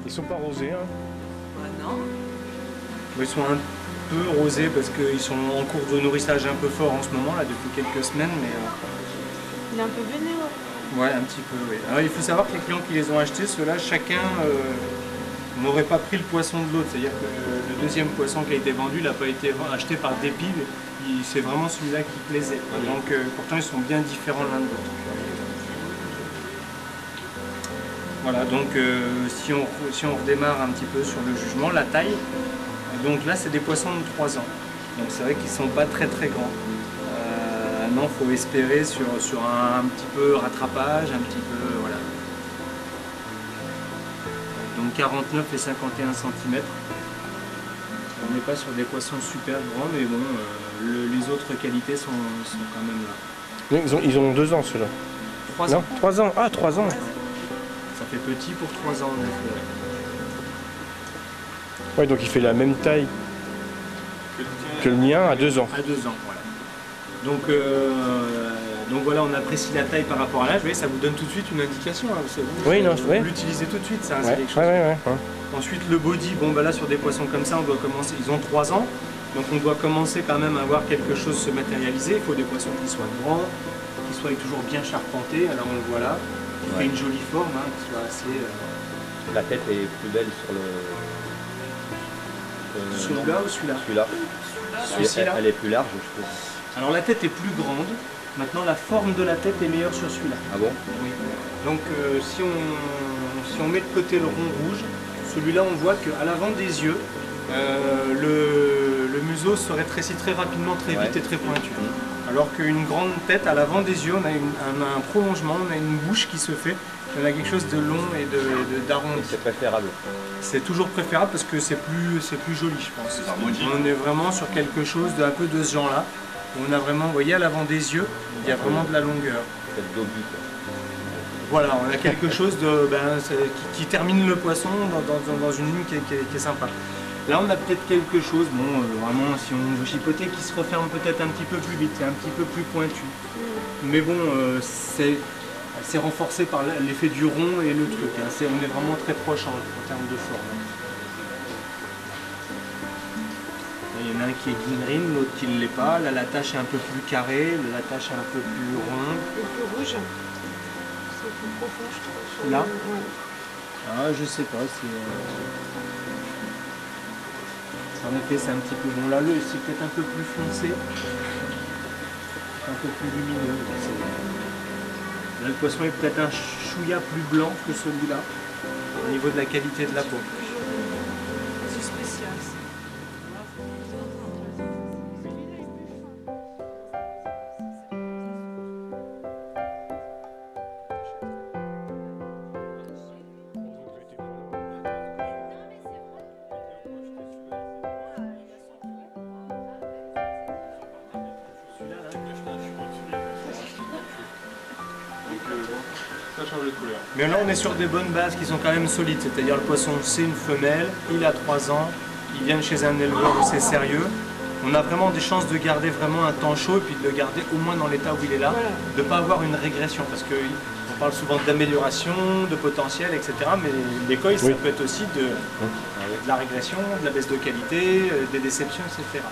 Ils sont pas rosés, hein? Bah non. Ils sont un peu rosés parce qu'ils sont en cours de nourrissage un peu fort en ce moment, là, depuis quelques semaines, mais... Il est un peu veiné, ouais. Ouais, un petit peu, oui. Alors, il faut savoir que les clients qui les ont achetés, ceux-là, chacun n'aurait pas pris le poisson de l'autre. C'est-à-dire que le deuxième poisson qui a été vendu n'a pas été acheté par dépit. C'est vraiment celui-là qui plaisait. Donc, pourtant, ils sont bien différents l'un de l'autre. Voilà, donc si on redémarre un petit peu sur le jugement, la taille, donc là, c'est des poissons de 3 ans. Donc, c'est vrai qu'ils ne sont pas très très grands. Maintenant, il faut espérer sur un petit peu rattrapage, un petit peu, voilà. Donc 49 et 51 cm. On n'est pas sur des poissons super grands, mais bon, les autres qualités sont quand même là. Ils ont 2 ans, ceux-là. 3 ans. Non, 3 ans. Ah, 3 ans. Ça fait petit pour 3 ans, en effet. Ouais, donc il fait la même taille que le mien à 2 ans. À 2 ans, voilà. Donc voilà, on apprécie la taille par rapport à l'âge. Vous voyez, ça vous donne tout de suite une indication. Hein. Vous l'utilisez tout de suite, ça. Ouais. C'est quelque chose. Ouais. Ensuite, le body, bon, bah là, sur des poissons comme ça, on doit commencer. Ils ont 3 ans, donc on doit commencer quand même à voir quelque chose se matérialiser. Il faut des poissons qui soient grands, qui soient toujours bien charpentés. Alors on le voit là, qui fait une jolie forme, hein, qui soit assez. La tête est plus belle sur le. Celui-là ou celui-là? Celui-là. Elle est plus large, je trouve. Alors la tête est plus grande. Maintenant, la forme de la tête est meilleure sur celui-là. Ah bon? Oui. Donc si on met de côté le rond rouge, celui-là, on voit qu'à l'avant des yeux, le museau se rétrécit très rapidement, très vite et très pointu. Alors qu'une grande tête, à l'avant des yeux, on a un prolongement, on a une bouche qui se fait, on a quelque chose de long et d'arrondi. C'est préférable. C'est toujours préférable parce que c'est plus joli, je pense. On est vraiment sur quelque chose d'un peu de ce genre-là. On a vraiment, vous voyez, à l'avant des yeux, il y a vraiment de la longueur. C'est dobu, quoi. Voilà, on a quelque chose qui termine le poisson dans une ligne qui est sympa. Là, on a peut-être quelque chose, bon, vraiment, si on veut chipoter, qui se referme peut-être un petit peu plus vite, c'est un petit peu plus pointu. Mais bon, c'est renforcé par l'effet du rond et le truc. Hein. On est vraiment très proche en termes de forme. Il y en a un qui est guinerine, l'autre qui ne l'est pas. Là, la tache est un peu plus carrée, la tache est un peu plus ronde. Et plus rouge. C'est plus profond, je trouve. Là Ouais. Ah, je sais pas, en effet, c'est un petit peu bon. Là, c'est peut-être un peu plus foncé, un peu plus lumineux. Là, le poisson est peut-être un chouïa plus blanc que celui-là, au niveau de la qualité de la peau. C'est spécial. Mais là, on est sur des bonnes bases qui sont quand même solides. C'est-à-dire le poisson, c'est une femelle, il a 3 ans, il vient de chez un éleveur où c'est sérieux. On a vraiment des chances de garder vraiment un temps chaud et puis de le garder au moins dans l'état où il est là, de ne pas avoir une régression. Parce qu'on parle souvent d'amélioration, de potentiel, etc. Mais l'écueil, ça peut être aussi de la régression, de la baisse de qualité, des déceptions, etc.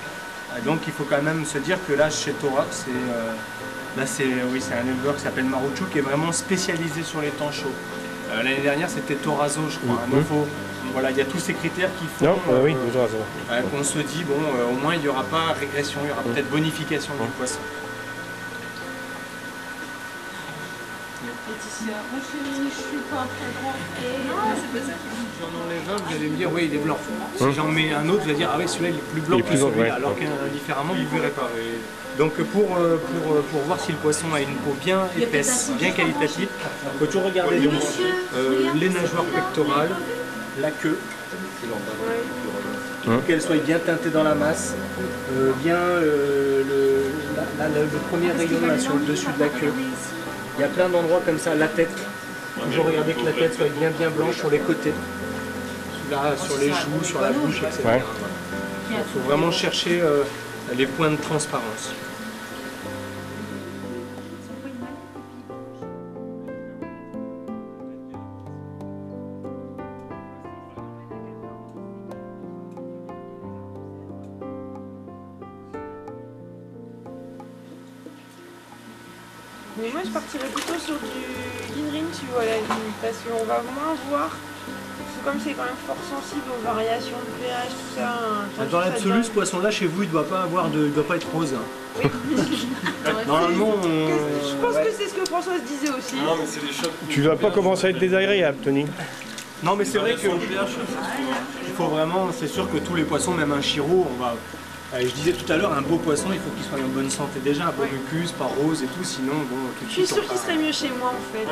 Donc il faut quand même se dire que là, chez Thora, c'est un éleveur qui s'appelle Maruchu qui est vraiment spécialisé sur les temps chauds. L'année dernière, c'était Torazo, je crois. Donc, voilà, il y a tous ces critères qui font qu'on se dit, bon, au moins, il n'y aura pas régression, il y aura peut-être bonification du poisson. Laetitia, moi je suis pas très grande. Non, c'est pas ça. Si j'en enlève un, vous allez me dire, oui, il est blanc. Si j'en mets un autre, vous allez dire, ah oui, celui-là, il est plus blanc que celui-là. Alors qu'indifféremment, vous ne verrez pas. Donc pour voir si le poisson a une peau bien épaisse, bien qualitative, il faut toujours regarder donc, les nageoires pectorales, la queue, qu'elle soit bien teintée dans la masse, bien le premier rayon là, sur le dessus de la queue. Il y a plein d'endroits comme ça, la tête, toujours regarder que la tête soit bien blanche sur les côtés, là, sur les joues, sur la bouche, etc. Il faut vraiment chercher les points de transparence. Mais moi je partirais plutôt sur du Ginrin, tu vois, la limite, parce qu'on va moins voir. Parce que comme c'est quand même fort sensible aux variations de pH, tout ça. Dans l'absolu, ce poisson-là, chez vous, il doit pas être rose. Oui. Normalement, Je pense que c'est ce que Françoise disait aussi. Non, mais c'est les chocs. Tu vas pas commencer à être désagréable, Tony. non, mais c'est vrai que il faut vraiment, c'est sûr que tous les poissons, même un chiro, on va. Je disais tout à l'heure, un beau poisson, il faut qu'il soit en bonne santé déjà, un beau mucus, pas rose et tout, sinon bon, tout de Je suis suite. sûre qu'il serait mieux chez moi en fait.